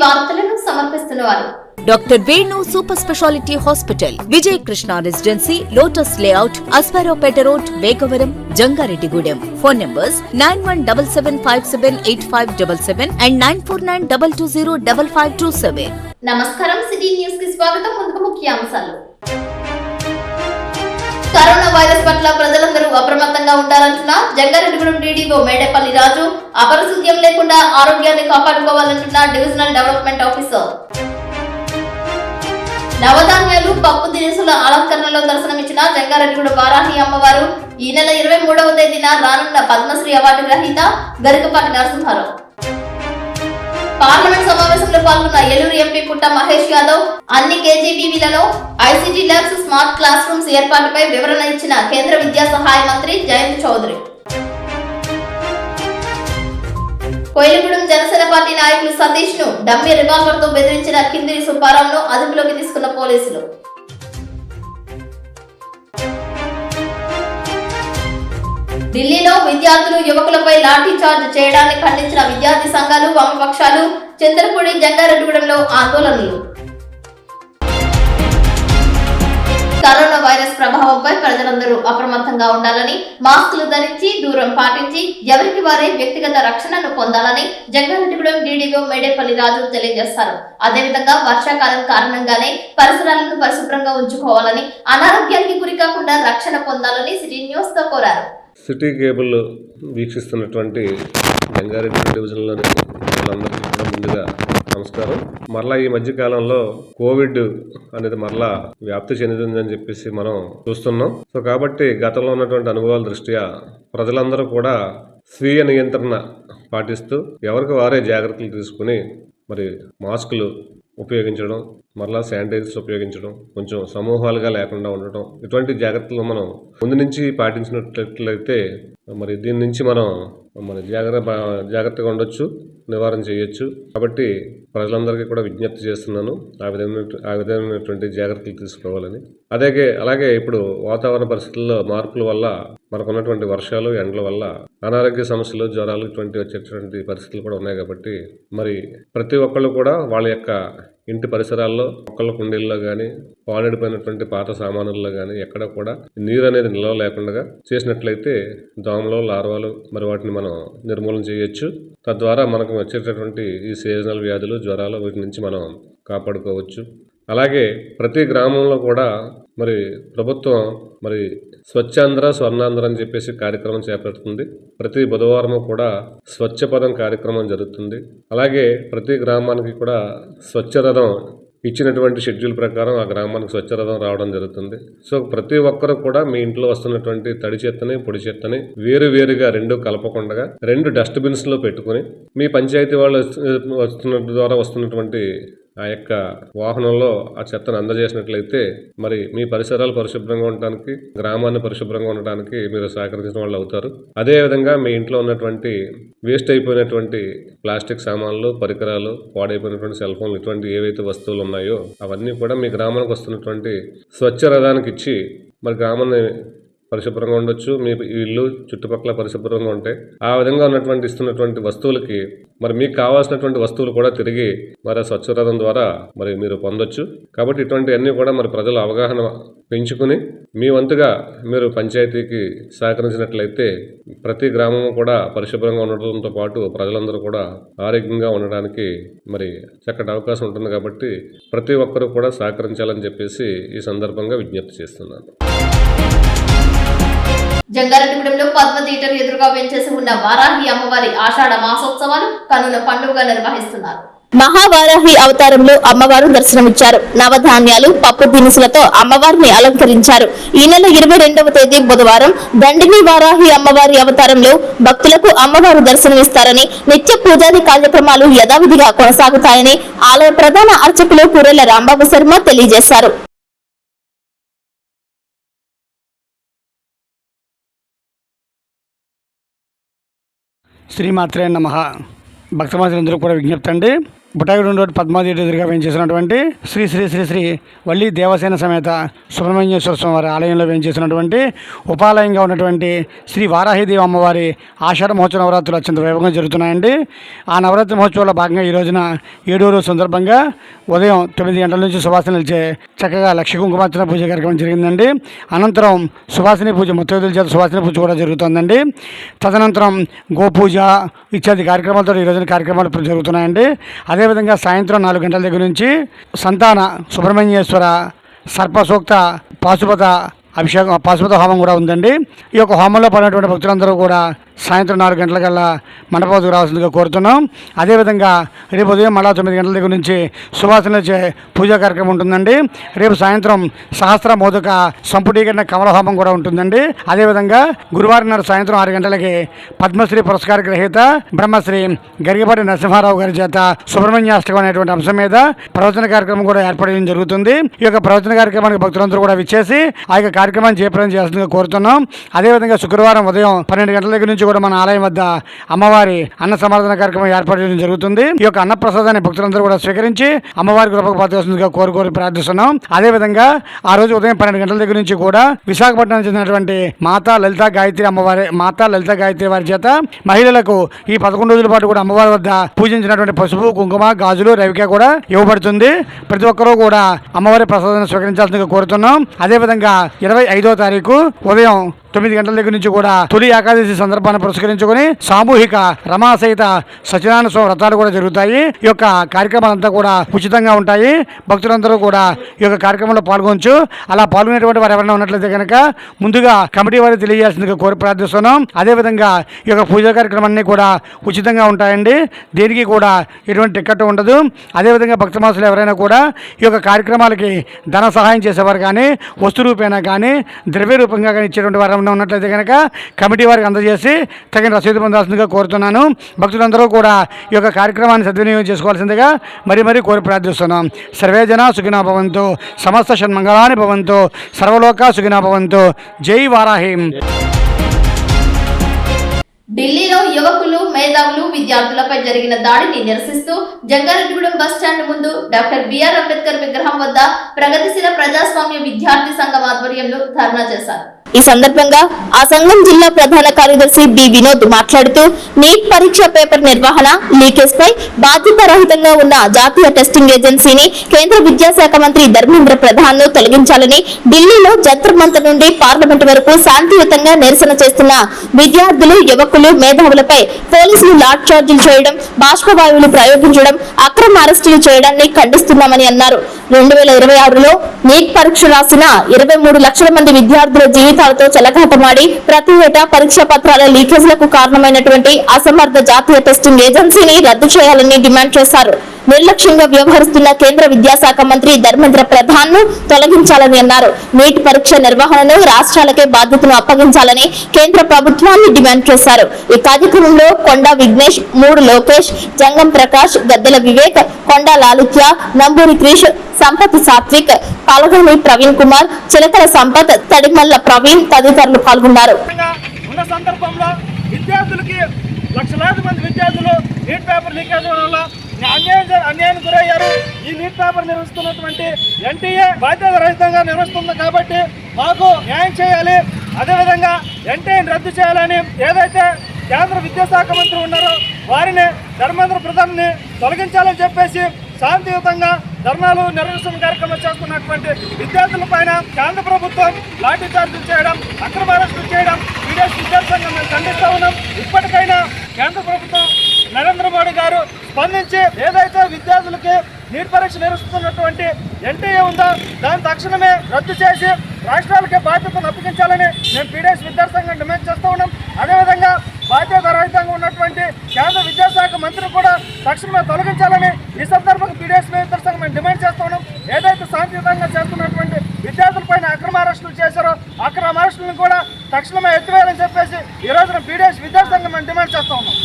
వార్తలను సమర్పిస్తున్నవారు doctor Venu super speciality hospital, Vijaya Krishna residency, lotus layout, Aswaraopeta road, Vegavaram, Jangareddygudem. Phone numbers 9177578577 and 9492205527. నమస్కారం. City news కి స్వాగతం. ముందుగా ముఖ్యాంశాలు. కరోనా వైరస్ పట్ల ప్రజలందరూ అప్రమత్తంగా ఉండాలంటున్న జంగారెడ్డిగూడెం డీడీఓ మేడేపల్లి రాజు. అపరిశుద్ధ్యం లేకుండా ఆరోగ్యాన్ని కాపాడుకోవాలంటున్న డివిజనల్ డెవలప్మెంట్ ఆఫీసర్. నవధాన్యాలు, పప్పు దినుసుల అలంకరణలో దర్శనమిచ్చిన జంగారెడ్డిగూడెం వారాహి అమ్మవారు. ఈ నెల 23వ తేదీన రానున్న పద్మశ్రీ అవార్డు గ్రహీత గరికపాటి నరసింహారావు. పార్లమెంట్ సమావేశంలో పాల్గొన్న ఏలూరు ఎంపీ పుట్ట మహేష్ యాదవ్. అన్ని కేజీబీవీలలో ICT labs, smart class rooms ఏర్పాటుపై వివరణ ఇచ్చిన కేంద్ర విద్యా సహాయ మంత్రి జయంత్ చౌదరి. కోయిలగూడెం జనసేన పార్టీ నాయకులు సతీష్ ను డమ్మీ రివాల్వర్ తో బెదిరించిన కిందిరి సుబ్బారావును అదుపులోకి తీసుకున్న పోలీసులు. ఢిల్లీలో విద్యార్థులు, యువకులపై లాఠీ చార్జ్ చేయడాన్ని ఖండించిన విద్యార్థి సంఘాలు, వామపక్షాలు. చింతలపూడి, జంగారెడ్డిగూడెంలో ఆందోళనలు. కరోనా వైరస్ ప్రభావంపై ప్రజలందరూ అప్రమత్తంగా ఉండాలని, మాస్కులు ధరించి, దూరం పాటించి ఎవరికి వారే వ్యక్తిగత రక్షణను పొందాలని జంగారెడ్డిగూడెం డీడీఓ మేడేపల్లి రాజు తెలియజేశారు. అదేవిధంగా వర్షాకాలం కారణంగానే పరిసరాలను పరిశుభ్రంగా ఉంచుకోవాలని, అనారోగ్యానికి గురి కాకుండా రక్షణ పొందాలని సిటీ న్యూస్ తో కోరారు. సిటీ కేబుల్ వీక్షిస్తున్నటువంటి జంగారెడ్డి డివిజన్లోని వాళ్ళందరికీ కూడా ముందుగా నమస్కారం. మరలా ఈ మధ్య కాలంలో కోవిడ్ అనేది మరలా వ్యాప్తి చెందిందని చెప్పేసి మనం చూస్తున్నాం. సో కాబట్టి గతంలో ఉన్నటువంటి అనుభవాల దృష్ట్యా ప్రజలందరూ కూడా స్వీయ నియంత్రణ పాటిస్తూ ఎవరికి వారే జాగ్రత్తలు తీసుకుని మరి మాస్కులు ఉపయోగించడం, మరలా శానిటైజర్స్ ఉపయోగించడం, కొంచెం సమూహాలుగా లేకుండా ఉండటం, ఇటువంటి జాగ్రత్తలు మనం ముందు నుంచి పాటించినట్లయితే మరి దీని నుంచి మనం జాగ్రత్తగా ఉండొచ్చు, నివారణ చేయొచ్చు. కాబట్టి ప్రజలందరికీ కూడా విజ్ఞప్తి చేస్తున్నాను ఆ విధమైనటువంటి జాగ్రత్తలు తీసుకోవాలని. అలాగే ఇప్పుడు వాతావరణ పరిస్థితుల్లో మార్పుల వల్ల మనకున్నటువంటి వర్షాలు, ఎండల వల్ల అనారోగ్య సమస్యలు, జ్వరాలు ఇటువంటి వచ్చేటువంటి పరిస్థితులు కూడా ఉన్నాయి. కాబట్టి మరి ప్రతి ఒక్కళ్ళు కూడా వాళ్ళ యొక్క ఇంటి పరిసరాల్లో, మొక్కల కుండీల్లో కానీ, పాడైపోయినటువంటి పాత సామానుల్లో కానీ ఎక్కడ కూడా నీరు అనేది నిల్వ లేకుండా చేసినట్లయితే దోమలు, లార్వాలు మరి వాటిని మనం నిర్మూలన చేయొచ్చు. తద్వారా మనకు వచ్చేటటువంటి ఈ సీజనల్ వ్యాధులు, జ్వరాలు వీటి నుంచి మనం కాపాడుకోవచ్చు. అలాగే ప్రతి గ్రామంలో కూడా మరి ప్రభుత్వం మరి స్వచ్ఛాంధ్ర, స్వర్ణాంధ్ర అని చెప్పేసి కార్యక్రమం చేపడుతుంది. ప్రతి బుధవారం కూడా స్వచ్ఛ పదం కార్యక్రమం జరుగుతుంది. అలాగే ప్రతి గ్రామానికి కూడా స్వచ్ఛ రథం ఇచ్చినటువంటి షెడ్యూల్ ప్రకారం ఆ గ్రామానికి స్వచ్ఛ రథం రావడం జరుగుతుంది. సో ప్రతి ఒక్కరు కూడా మీ ఇంట్లో వస్తున్నటువంటి తడి చెత్తని, పొడి చెత్తని వేరువేరుగా రెండు కలపకుండా 2 డస్ట్బిన్స్ లో పెట్టుకుని మీ పంచాయతీ వాళ్ళు వస్తున్నటువంటి ఆ యొక్క వాహనంలో ఆ చెత్తను అందజేసినట్లయితే మరి మీ పరిసరాలు పరిశుభ్రంగా ఉండటానికి, గ్రామాన్ని పరిశుభ్రంగా ఉండటానికి మీరు సహకరించిన వాళ్ళు అవుతారు. అదేవిధంగా మీ ఇంట్లో ఉన్నటువంటి వేస్ట్ అయిపోయినటువంటి ప్లాస్టిక్ సామాన్లు, పరికరాలు, పాడైపోయినటువంటి సెల్ ఫోన్లు, ఇటువంటి ఏవైతే వస్తువులు ఉన్నాయో అవన్నీ కూడా మీ గ్రామానికి వస్తున్నటువంటి స్వచ్ఛ రథానికి ఇచ్చి మరి గ్రామాన్ని పరిశుభ్రంగా ఉండొచ్చు. మీ ఇల్లు చుట్టుపక్కల పరిశుభ్రంగా ఉంటే ఆ విధంగా ఉన్నటువంటి ఇస్తున్నటువంటి వస్తువులకి మరి మీకు కావాల్సినటువంటి వస్తువులు కూడా తిరిగి మరి స్వచ్ఛ రథం ద్వారా మరి మీరు పొందొచ్చు. కాబట్టి ఇటువంటి అన్నీ కూడా మరి ప్రజలు అవగాహన పెంచుకుని మీ వంతుగా మీరు పంచాయతీకి సహకరించినట్లయితే ప్రతి గ్రామం కూడా పరిశుభ్రంగా ఉండటంతో పాటు ప్రజలందరూ కూడా ఆరోగ్యంగా ఉండడానికి మరి చక్కటి అవకాశం ఉంటుంది. కాబట్టి ప్రతి ఒక్కరూ కూడా సహకరించాలని చెప్పేసి ఈ సందర్భంగా విజ్ఞప్తి చేస్తున్నాను. జంగారెడ్డిగూడెంలో పద్మ థియేటర్ ఎదురుగా వెంచేసి ఉన్న వారాహి అమ్మవారి ఆషాఢ మాసోత్సవాలు కనుల పండుగగా నిర్వహిస్తున్నారు. మహావారాహి అవతారంలో అమ్మవారు దర్శనమిచ్చారు. నవధాన్యాలు, పప్పు దినుసులతో అమ్మవారిని అలంకరించారు. ఈ నెల 22వ తేదీ బుధవారం దండిని వారాహి అమ్మవారి అవతారంలో భక్తులకు అమ్మవారు దర్శనమిస్తారని, నిత్య పూజాది కార్యక్రమాలు యథావిధిగా కొనసాగుతాయని ఆలయ ప్రధాన అర్చకులు పూరెళ్ల రాంబాబు శర్మ తెలియజేశారు. శ్రీమాత్రే నమః. భక్తమాతలందరూ కూడా విజ్ఞప్తి అండి, బుటాయిగూడెం రోడ్ పద్మావతి ఎదురుగా వేయించేసినటువంటి శ్రీ శ్రీ శ్రీ శ్రీ వల్లి దేవసేన సమేత సుబ్రహ్మణ్యేశ్వర స్వామి వారి ఆలయంలో వేయించేసినటువంటి ఉపాలయంగా ఉన్నటువంటి శ్రీ వారాహిదేవి అమ్మవారి ఆషాఢ మహోత్సవ నవరాత్రులు అత్యంత వైభవంగా జరుగుతున్నాయండి. ఆ నవరాత్రి మహోత్సవాల్లో భాగంగా ఈ రోజున 7వ రోజు సందర్భంగా ఉదయం 9 గంటల నుంచి సువాసన నిలిచే చక్కగా లక్ష కుంకుమార్చన పూజ కార్యక్రమం జరిగిందండి. అనంతరం సువాసిని పూజ ముత్తైదుల చేత సువాసిని పూజ కూడా జరుగుతుందండి. తదనంతరం గోపూజ ఇత్యాది కార్యక్రమాలతో ఈ రోజున కార్యక్రమాలు జరుగుతున్నాయండి. అదేవిధంగా సాయంత్రం 4 గంటల దగ్గర నుంచి సంతాన సుబ్రహ్మణ్యేశ్వర సర్పసూక్త పాశుపత అభిషేకం పాశుపత హోమం కూడా ఉందండి. ఈ యొక్క హోమంలో పడినటువంటి భక్తులందరూ కూడా సాయంత్రం 4 గంటలకల్లా మండపానికి రావాల్సిందిగా కోరుతున్నాం. అదేవిధంగా రేపు ఉదయం మళ్ళా 9 గంటల దగ్గర నుంచి సువాసనలచే పూజా కార్యక్రమం ఉంటుందండి. రేపు సాయంత్రం సహస్ర మోదక సంపుటీకరణ కమల హోమం కూడా ఉంటుందండి. అదేవిధంగా గురువారం నాడు సాయంత్రం 6 గంటలకి పద్మశ్రీ పురస్కార గ్రహీత బ్రహ్మశ్రీ గరిగపాటి నరసింహారావు గారి చేత సుబ్రహ్మణ్యాష్టకం అనేటువంటి అంశం మీద ప్రవచన కార్యక్రమం కూడా ఏర్పడడం జరుగుతుంది. ఈ యొక్క ప్రవచన కార్యక్రమానికి భక్తులందరూ కూడా విచ్చేసి ఆ యొక్క కార్యక్రమాన్ని జయప్రదం చేస్తుందిగా కోరుతున్నాం. అదేవిధంగా శుక్రవారం ఉదయం 12 గంటల దగ్గర నుంచి కూడా మన ఆలయం వద్ద అమ్మవారి అన్న సమాధాన కార్యక్రమం ఏర్పాటు చేయడం జరుగుతుంది. ఈ యొక్క అన్న ప్రసాదాన్ని భక్తులందరూ కూడా స్వీకరించి అమ్మవారి కృపకు పాత్రవలసిందిగా కోరి ప్రార్థిస్తున్నాం. అదేవిధంగా ఆ రోజు ఉదయం 12 గంటల దగ్గర నుంచి కూడా విశాఖపట్నం చెందినటువంటి మాతా లలిత గాయత్రి వారి చేత మహిళలకు ఈ 11 రోజుల పాటు కూడా అమ్మవారి వద్ద పూజించినటువంటి పసుపు కుంకుమ గాజులు రవిక కూడా ఇవ్వబడుతుంది. ప్రతి ఒక్కరూ కూడా అమ్మవారి ప్రసాదాన్ని స్వీకరించాల్సిందిగా కోరుతున్నాం. అదేవిధంగా 25వ తారీఖు ఉదయం 9 గంటల దగ్గర నుంచి కూడా తొలి ఏకాదశి సందర్భాన్ని పురస్కరించుకుని సామూహిక రమాసహిత సత్యనారాయణ స్వామి వ్రతాలు కూడా జరుగుతాయి. ఈ యొక్క కార్యక్రమాలంతా కూడా ఉచితంగా ఉంటాయి. భక్తులందరూ కూడా ఈ యొక్క కార్యక్రమంలో పాల్గొనవచ్చు. అలా పాల్గొనేటువంటి వారు ఎవరైనా ఉన్నట్లయితే కనుక ముందుగా కమిటీ వారికి తెలియజేసిందిగా కోరి ప్రార్థిస్తున్నాం. అదేవిధంగా ఈ యొక్క పూజా కార్యక్రమాన్ని కూడా ఉచితంగా ఉంటాయండి. దేనికి కూడా ఎటువంటి టికెట్ ఉండదు. అదేవిధంగా భక్తమాసులు ఎవరైనా కూడా ఈ యొక్క కార్యక్రమాలకి ధన సహాయం చేసేవారు కానీ వస్తు రూపేణా కానీ ద్రవ్య రూపంగా కానీ ఇచ్చేటువంటి వారు ఉన్నట్లయితే కనుక కమిటీ వారికి అందజేసి తగిన రసీదు పొందాల్సిందిగా కోరుతున్నాను. భక్తులందరూ కూడా ఈ యొక్క కార్యక్రమాన్ని సద్వినియోగం చేసుకోవాల్సిందిగా మరీ కోరి ప్రార్థిస్తున్నాం. సర్వే జన సుఖినో భవంతు, సమస్త షణ్మంగళాని భవంతు, సర్వలోక సుఖినో భవంతు. జై వారాహి. ఢిల్లీలో యువకులు మేధావులు విద్యార్థులపై జరిగిన దాడిని నిరసిస్తూ జంగారెడ్డిగూడెం బస్టాండ్ ముందు డాక్టర్ బిఆర్ అంబేద్కర్ విగ్రహం వద్ద ప్రగతిశీల ప్రజాస్వామ్య విద్యార్థి సంఘం ఆధ్వర్యంలో ధర్నా చేశారు. ఈ సందర్భంగా ఆ సంఘం జిల్లా ప్రధాన కార్యదర్శి బి వినోద్ మాట్లాడుతూ నీట్ పరీక్ష పేపర్ నిర్వహణ లీకేజ్ పై బాధ్యతారహితంగా ఉన్న జాతీయ టెస్టింగ్ ఏజెన్సీని కేంద్ర విద్యాశాఖ మంత్రి ధర్మేంద్ర ప్రధాన్ ను తొలగించాలని ఢిల్లీలో జంతర్ మంతర్ నుండి పార్లమెంట్ వరకు శాంతియుతంగా నిరసన చేస్తున్న విద్యార్థులు యువకులు మేధావులపై పోలీసులు లాఠీ చార్జీలు చేయడం బాష్పవాయువులు ప్రయోగించడం అక్రమ అరెస్టులు చేయడాన్ని ఖండిస్తున్నామని అన్నారు. 2026లో నీట్ పరీక్ష రాసిన 23 లక్షల మంది విద్యార్థుల జీవితాలతో చెలగాటమాడి ప్రతి ఏటా పరీక్ష పత్రాల లీకేజ్లకు కారణమైనటువంటి అసమర్థ జాతీయ టెస్టింగ్ ఏజెన్సీని రద్దు చేయాలని డిమాండ్ చేశారు. నిర్లక్ష్యంగా వ్యవహరిస్తున్న కేంద్ర విద్యాశాఖ మంత్రి ధర్మేంద్ర ప్రధాన్ ను తొలగించాలని అన్నారు. నీట్ పరీక్ష నిర్వహణను రాష్ట్రాలకే బాధ్యతను అప్పగించాలని కేంద్ర ప్రభుత్వాన్ని డిమాండ్ చేశారు. ఈ కార్యక్రమంలో కొండా విఘ్నేష్, మూడు లోకేష్, జంగం ప్రకాష్, గద్దెల వివేక్, కొండా లాలిత్య, నంబూరి క్రిష్, సంపత్ సాత్విక్, పాలగొని ప్రవీణ్ కుమార్, చిలకల సంపత్, తడిమల్ల ప్రవీణ్ తదితరులు పాల్గొన్నారు. ఉన్న సందర్భంలో విద్యార్థులకి లక్షలాది మంది విద్యార్థులు నీట్ పేపర్ లీకేజ్ వల్ల అన్యాయానికి గురయ్యారు. ఈ నీట్ పేపర్ నిర్వహిస్తున్నటువంటి ఎన్టీఏ బాధ్యత రహితంగా నిర్వహిస్తుంది కాబట్టి మాకు న్యాయం చేయాలి. అదేవిధంగా ఎన్టీఏని రద్దు చేయాలని ఏదైతే కేంద్ర విద్యాశాఖ మంత్రి ఉన్నారో వారిని ధర్మేంద్ర ప్రధాన్ని తొలగించాలని చెప్పేసి శాంతియుతంగా ధర్నాలు నిరసన కార్యక్రమం చేస్తున్నటువంటి విద్యార్థుల పైన కేంద్ర ప్రభుత్వం లాఠీ చార్జీలు చేయడం, అక్రమ అరెస్టులు చేయడం పీడీఎస్ విద్యార్థి సంఘం మేము ఖండిస్తూ ఉన్నాం. ఇప్పటికైనా కేంద్ర ప్రభుత్వం నరేంద్ర మోడీ గారు స్పందించి ఏదైతే విద్యార్థులకి నీట్ పరీక్ష నిర్వహిస్తున్నటువంటి ఎన్టీఏ ఉందో దాన్ని తక్షణమే రద్దు చేసి రాష్ట్రాలకే బాధ్యతను అప్పగించాలని మేము పీడీఎస్ విద్యార్థి సంఘం డిమాండ్ చేస్తూ ఉన్నాం. అదేవిధంగా బాధ్యత రహితంగా ఉన్నటువంటి కేంద్ర విద్యాశాఖ మంత్రి కూడా తక్షణమే తొలగించాలని ఈ సందర్భంగా పీడీఎస్ విద్యార్థి సంఘం మేము డిమాండ్ చేస్తూ ఉన్నాం. ఏదైతే శాంతియుతంగా చేస్తున్నటువంటి విద్యార్థులపైన అక్రమ అరెస్టులు చేశారో అక్రమ అరెస్టులను కూడా తక్షణమే ఎత్తివేయాలని చెప్పేసి ఈ రోజున పీడీఎస్ విద్యార్థి సంఘం మేము డిమాండ్ చేస్తూ ఉన్నాం.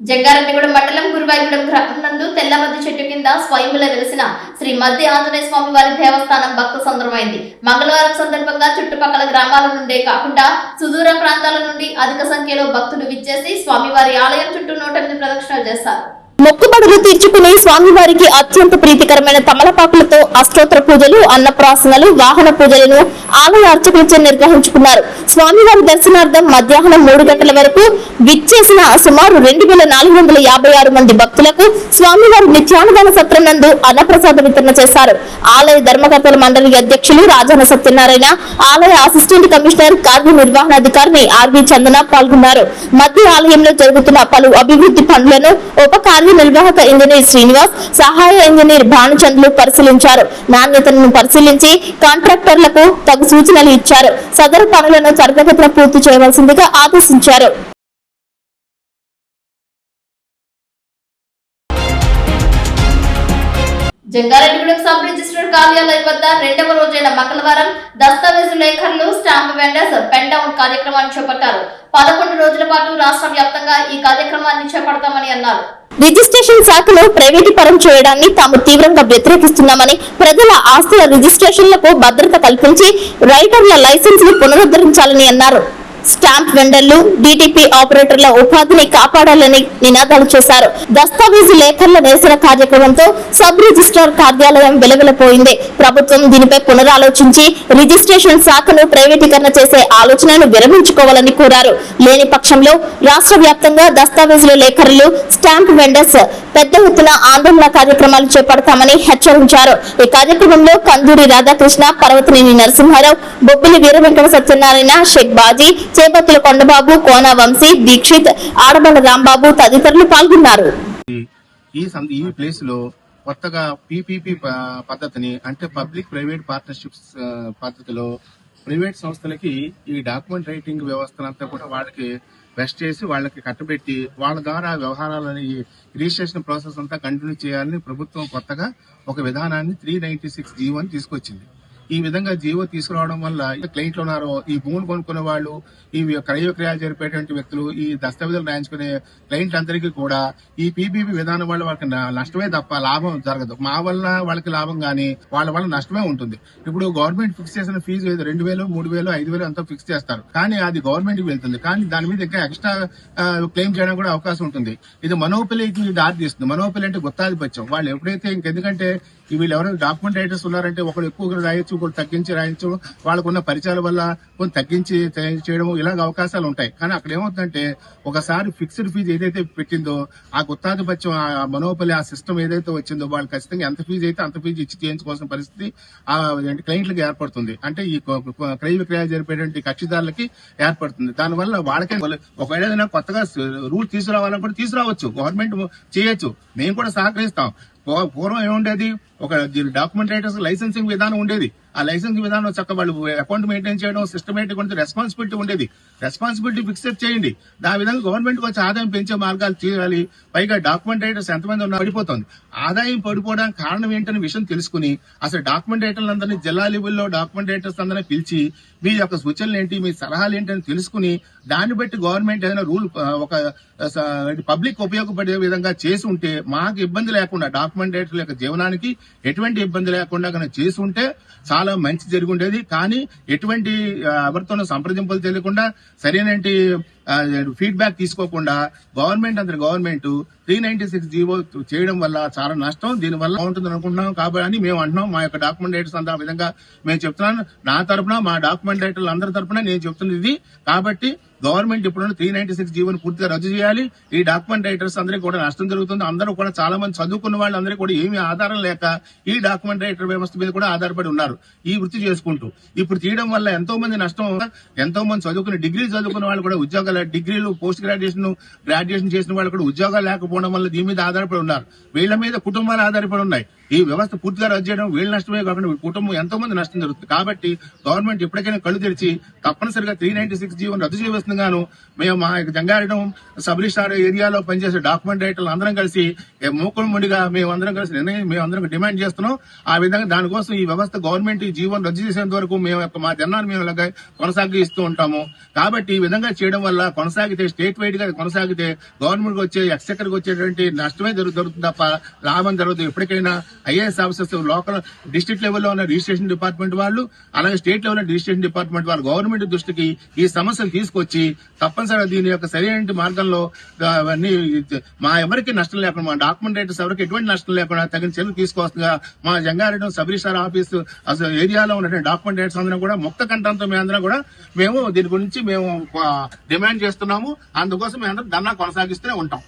జంగారెడ్డిగూడెం మండలం గురువాయిగూడెం గ్రామం నందు తెల్లమద్ది చెట్టు కింద స్వయంభులో వెలిసిన శ్రీ మద్ది ఆంజనేయ స్వామి వారి దేవస్థానం భక్త సందర్భమైంది. మంగళవారం సందర్భంగా చుట్టుపక్కల గ్రామాల నుండే కాకుండా సుదూర ప్రాంతాల నుండి అధిక సంఖ్యలో భక్తులు విచ్చేసి స్వామివారి ఆలయం చుట్టూ 108 ప్రదక్షిణలు చేశారు. మొక్కుబడులు తీర్చుకుని స్వామివారికి అత్యంత ప్రీతికరమైన తమలపాకులతో అష్టోత్తర పూజలు, అన్నప్రాసనలు, వాహన పూజలను ఆలయ అర్చకులచే నిర్వహించుకున్నారు. స్వామివారి దర్శనార్థం మధ్యాహ్నం 3 గంటల వరకు విచ్చేసిన సుమారు 2456 మంది భక్తులకు స్వామివారి నిత్యాన్నదాన సత్రం నందు అన్నప్రసాద వితరణ చేశారు. ఆలయ ధర్మకర్తల మండలి అధ్యక్షులు రాజన్న సత్యనారాయణ, ఆలయ అసిస్టెంట్ కమిషనర్ కార్యనిర్వహణాధికారి ఆర్వి చందన పాల్గొన్నారు. మధ్య ఆలయంలో జరుగుతున్న పలు అభివృద్ధి పనులను ఉప నిర్వాహక ఇంజనీర్ శ్రీనివాస్, సహాయ ఇంజనీర్ భానుచంద్రులు పరిశీలించారు. నాణ్యతను పరిశీలించి కాంట్రాక్టర్లకు తగు సూచనలు ఇచ్చారు. సదరు పనులను త్వరితగతిన పూర్తి చేయవలసిందిగా ఆదేశించారు. జంగారెడ్డిగూడెం సబ్ రిజిస్టర్ కార్యాలయం వద్ద 2వ రోజైన మంగళవారం దస్తావేజు లేఖర్లు, స్టాంప్ వెండర్స్ పెన్ డౌన్ కార్యక్రమాన్ని చేపట్టారు. 11 రోజుల పాటు రాష్ట్ర వ్యాప్తంగా ఈ కార్యక్రమాన్ని చేపడతామని అన్నారు. రిజిస్ట్రేషన్ శాఖను ప్రైవేటు పరం చేయడాన్ని తాము తీవ్రంగా వ్యతిరేకిస్తున్నామని, ప్రజల ఆస్తుల రిజిస్ట్రేషన్లకు భద్రత కల్పించి రైటర్ల లైసెన్సులు పునరుద్ధరించాలని అన్నారు. స్టాంప్ వెండర్లు, డిటిపి ఆపరేటర్ల ఉపాధిని కాపాడాలని నినాదాలు చేశారు. దస్తావేజు లేఖర్ల నిరసన కార్యక్రమంతో సబ్ రిజిస్ట్రార్ కార్యాలయం వెలవెలపోయింది. ప్రభుత్వం దీనిపై పునరాలోచించి రిజిస్ట్రేషన్ శాఖను ప్రైవేటీకరణ చేసే ఆలోచనను విరమించుకోవాలని కోరారు. లేని పక్షంలో రాష్ట్ర వ్యాప్తంగా దస్తావేజుల లేఖరులు, స్టాంప్ వెండర్స్ పెద్ద ఎత్తున ఆందోళన కార్యక్రమాలు చేపడతామని హెచ్చరించారు. ఈ కార్యక్రమంలో కందూరి రాధాకృష్ణ, పర్వతనేని నరసింహారావు, బొబ్బిలి వీర వెంకట సత్యనారాయణ, షేక్ బాజీ, చేపత్తుల కొండబాబు, కోన వంశీ, దీక్షిత్, ఆడబల రాంబాబు తదితరులు పాల్గొన్నారు. ఈ ప్లేస్ లో కొత్తగా పీపీపీ పద్ధతిని, అంటే పబ్లిక్ ప్రైవేట్ పార్ట్నర్షిప్స్ పద్ధతిలో ప్రైవేట్ సంస్థలకి ఈ డాక్యుమెంట్ రైటింగ్ వ్యవస్థనంతా కూడా వాళ్ళకి వెస్ట్ చేసి వాళ్ళకి కట్టబెట్టి వాళ్ళ ద్వారా వ్యవహారాలని రిజిస్ట్రేషన్ ప్రాసెస్ అంతా కంటిన్యూ చేయాలని ప్రభుత్వం కొత్తగా ఒక విధానాన్ని 396 జీవోని తీసుకొచ్చింది. ఈ విధంగా జీవో తీసుకురావడం వల్ల క్లయింట్లు ఉన్నారో, ఈ భూములు కొనుక్కునే వాళ్ళు, ఈ క్రయ విక్రయాలు జరిపేటువంటి వ్యక్తులు, ఈ దస్తావేజులు రాయించుకునే క్లయింట్లందరికీ కూడా ఈ పీపీపీ విధానం వల్ల వాళ్ళకి నష్టమే తప్ప లాభం జరగదు. మా వల్ల వాళ్ళకి లాభం గానీ వాళ్ళ వల్ల నష్టమే ఉంటుంది. ఇప్పుడు గవర్నమెంట్ ఫిక్స్ చేసిన ఫీజు 2,000, 3,000, 5,000 అంతా ఫిక్స్ చేస్తారు. కానీ అది గవర్నమెంట్ కి వెళ్తుంది. కానీ దాని మీద ఇంకా ఎక్స్ట్రా క్లెయిమ్ చేయడం కూడా అవకాశం ఉంటుంది. ఇది మనోపలికి దారి తీస్తుంది. మనోపలి అంటే గుత్తాధిపత్యం. వాళ్ళు ఎప్పుడైతే ఇంకెందుకంటే వీళ్ళు ఎవరైనా డాక్యుమెంట్ రైటర్స్ ఉన్నారంటే ఒకరు ఎక్కువ రాయొచ్చు, ఒకరు తగ్గించి రాయొచ్చు, వాళ్ళకున్న పరిచయాల వల్ల కొంచెం తగ్గించి చేయడం ఇలాగ అవకాశాలు ఉంటాయి. కానీ అక్కడ ఏమవుతుందంటే ఒకసారి ఫిక్స్డ్ ఫీజు ఏదైతే పెట్టిందో ఆ గుత్తాధిపత్యం, ఆ మనోపలి, ఆ సిస్టమ్ ఏదైతే వచ్చిందో వాళ్ళు ఖచ్చితంగా ఎంత ఫీజు అయితే అంత ఫీజు ఇచ్చి చేయించుకోవాల్సిన పరిస్థితి ఆ క్లయింట్లకి ఏర్పడుతుంది. అంటే ఈ క్రయ విక్రయాలు జరిపేటువంటి కక్షిదారులకి ఏర్పడుతుంది. దానివల్ల వాళ్ళకే ఒకవేళ ఏదైనా కొత్తగా రూల్ తీసుకురావాలని కూడా తీసుకురావచ్చు, గవర్నమెంట్ చేయొచ్చు, మేము కూడా సహకరిస్తాం. పూర్వం ఏముండేది, ఒక డాక్యుమెంట్ రైటర్స్ లైసెన్సింగ్ విధానం ఉండేది. ఆ లైసెన్సింగ్ విధానం చక్కగా వాళ్ళు అకౌంట్ మెయింటైన్ చేయడం, సిస్టమేటిక్ ఉంటుంది, రెస్పాన్సిబిలిటీ ఉండేది. రెస్పాన్సిబిలిటీ ఫిక్స్ చేయండి. దాని విధంగా గవర్నమెంట్ వచ్చి ఆదాయం పెంచే మార్గాలు చేయాలి. పైగా డాక్యుమెంట్ రైటర్స్ ఎంతమంది ఉన్నా పడిపోతుంది. ఆదాయం పడిపోవడానికి కారణం ఏంటనే విషయం తెలుసుకుని అసలు డాక్యుమెంట్ రైటర్లందరినీ జిల్లా లెవెల్లో డాక్యుమెంట్ రైటర్స్ అందరినీ పిలిచి మీ యొక్క సూచనలు ఏంటి, మీ సలహాలు ఏంటి అని తెలుసుకుని దాన్ని బట్టి గవర్నమెంట్ ఏదైనా రూల్ ఒక పబ్లిక్ ఉపయోగపడే విధంగా చేసి ఉంటే మాకు ఇబ్బంది లేకుండా, డాక్యుమెంట్ రైటర్ల యొక్క జీవనానికి ఎటువంటి ఇబ్బంది లేకుండా చేసి ఉంటే చాలా మంచి జరిగి ఉండేది. కానీ ఎటువంటి ఎవరితోనూ సంప్రదింపులు తెలియకుండా, సరైన ఫీడ్బ్యాక్ తీసుకోకుండా గవర్నమెంట్ 396 జీవో చేయడం వల్ల చాలా నష్టం. దీనివల్ల ఉంటుంది అనుకుంటున్నాం. కాబట్టి మేము అంటున్నాం, మా యొక్క డాక్యుమెంట్ రైటర్స్ అంతా విధంగా మేము చెప్తున్నాను. నా తరపున, మా డాక్యుమెంట్ రైటర్లు అందరి తరపున నేను చెప్తున్నది ఇది. కాబట్టి గవర్నమెంట్ ఇప్పుడు 396 జీవోని పూర్తిగా రద్దు చేయాలి. ఈ డాక్యుమెంట్ రైటర్స్ అందరికీ కూడా నష్టం జరుగుతుంది. అందరూ కూడా చాలా మంది చదువుకున్న వాళ్ళందరికీ కూడా ఏమీ ఆధారం లేక ఈ డాక్యుమెంట్ రైటర్ వ్యవస్థ మీద కూడా ఆధారపడి ఉన్నారు ఈ వృత్తి చేసుకుంటూ. ఇప్పుడు తీయడం వల్ల ఎంతో మంది నష్టం. ఎంతో మంది డిగ్రీలు చదువుకున్న వాళ్ళు కూడా ఉద్యోగాలు, డిగ్రీలు, పోస్ట్ గ్రాడ్యుయేషన్ చేసిన వాళ్ళు కూడా ఉద్యోగాలు లేకపోవడం వల్ల దీని మీద ఆధారపడి ఉన్నారు. వీళ్ల మీద కుటుంబాలు ఆధారపడి ఉన్నాయి. ఈ వ్యవస్థ పూర్తిగా రద్దు చేయడం వీళ్ళ నష్టమే కాకుండా కుటుంబం ఎంతో మంది నష్టం జరుగుతుంది. కాబట్టి గవర్నమెంట్ ఇప్పటికైనా కళ్ళు తెరిచి తప్పనిసరిగా 396 జీవోని రద్దు చేయవలసింది విధంగాను మేము మా జంగారెడ్డి సబ్ రిజిస్ట్రార్ ఏరియాలో పనిచేసే డాక్యుమెంట్ రైటర్లు అందరం కలిసి మూకుమ్మడిగా మేమందరం కలిసి మేమందరం డిమాండ్ చేస్తున్నాం. ఆ విధంగా దానికోసం ఈ వ్యవస్థ గవర్నమెంట్ ఈ జీవోను రద్దు చేసేంత వరకు మేము మా ధర్నాన్ని మేము ఇలాగ కొనసాగిస్తూ ఉంటాము. కాబట్టి ఈ విధంగా చేయడం వల్ల కొనసాగితే స్టేట్ వైడ్ గా కొనసాగితే గవర్నమెంట్ వచ్చే ఎక్స్చెక్కర్ కి వచ్చేటువంటి నష్టమే జరుగుతుంది తప్ప లాభం జరుగుతుంది. ఎప్పటికైనా ఐఏఎస్ ఆఫీసర్స్ లోకల్ డిస్ట్రిక్ట్ లెవెల్లో ఉన్న రిజిస్ట్రేషన్ డిపార్ట్మెంట్ వాళ్ళు, అలాగే స్టేట్ లెవెల్ రిజిస్ట్రేషన్ డిపార్ట్మెంట్ వాళ్ళు గవర్నమెంట్ దృష్టికి ఈ సమస్యను తీసుకొచ్చి తప్పనిసరిగా దీని యొక్క సరైన మార్గంలో అవన్నీ మా ఎవరికి నష్టం లేకుండా, మా డాక్యుమెంట్ రైటర్స్ ఎవరికి ఎటువంటి నష్టం లేకుండా తగిన చర్యలు తీసుకోవస్తుందిగా మా జంగారెడ్డి సబ్ రిజిస్ట్రార్ ఆఫీసు ఏరియాలో ఉన్నటువంటి డాక్యుమెంట్ రైటర్స్ అందరం కూడా ముక్త కంఠంతో మేమందరం కూడా మేము దీని గురించి మేము డిమాండ్ చేస్తున్నాము. అందుకోసం మేమందరం ధర్నా కొనసాగిస్తూనే ఉంటాం.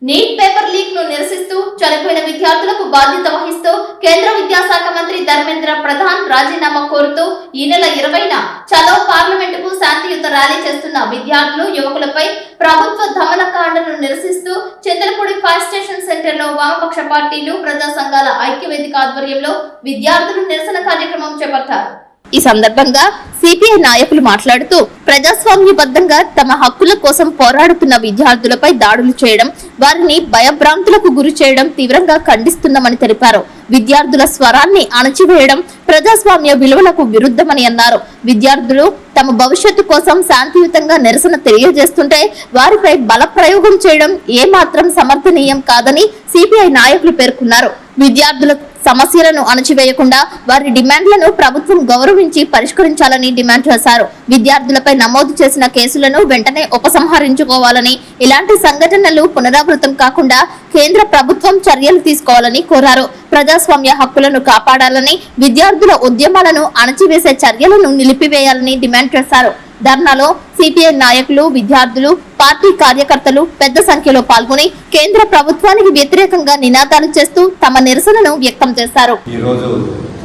నీట్ పేపర్ లీక్ ను నిరసిస్తూ చనిపోయిన విద్యార్థులకు బాధ్యత వహిస్తూ కేంద్ర విద్యాశాఖ మంత్రి ధర్మేంద్ర ప్రధాన్ రాజీనామా కోరుతూ ఈ నెల 20న చలో పార్లమెంటుకు శాంతియుత ర్యాలీ చేస్తున్న విద్యార్థులు, యువకులపై ప్రభుత్వ దమనకాండను నిరసిస్తూ చంద్రపూడి ఫైర్ స్టేషన్ సెంటర్ లో వామపక్ష పార్టీలు, ప్రజా సంఘాల ఐక్యవేదిక ఆధ్వర్యంలో విద్యార్థులు నిరసన కార్యక్రమం చేపట్టారు. ఈ సందర్భంగా సిపిఐ నాయకులు మాట్లాడుతూ ప్రజాస్వామ్యబద్ధంగా తమ హక్కుల కోసం పోరాడుతున్న విద్యార్థులపై దాడులు చేయడం, వారిని భయభ్రాంతులకు గురి చేయడం తీవ్రంగా ఖండిస్తున్నామని తెలిపారు. విద్యార్థుల స్వరాన్ని అణచివేయడం ప్రజాస్వామ్య విలువలకు విరుద్ధమని అన్నారు. విద్యార్థులు తమ భవిష్యత్తు కోసం శాంతియుతంగా నిరసన తెలియజేస్తుంటే వారిపై బల ప్రయోగం చేయడం ఏమాత్రం సమర్థనీయం కాదని సిపిఐ నాయకులు పేర్కొన్నారు. విద్యార్థుల సమస్యలను అణచివేయకుండా వారి డిమాండ్లను ప్రభుత్వం గౌరవించి పరిష్కరించాలని డిమాండ్ చేశారు. విద్యార్థులపై నమోదు చేసిన కేసులను వెంటనే ఉపసంహరించుకోవాలని, ఇలాంటి సంఘటనలు పునరావృతం కాకుండా కేంద్ర ప్రభుత్వం చర్యలు తీసుకోవాలని కోరారు. ప్రజాస్వామ్య హక్కులను కాపాడాలని, విద్యార్థుల ఉద్యమాలను అణచివేసే చర్యలను నిలిపివేయాలని డిమాండ్ చేశారు. ధర్నాలో సిపిఐ నాయకులు, విద్యార్థులు, పార్టీ కార్యకర్తలు పెద్ద సంఖ్యలో పాల్గొని కేంద్ర ప్రభుత్వానికి వ్యతిరేకంగా నినాదాలు చేస్తూ తమ నిరసనను వ్యక్తం చేశారు. ఈ రోజు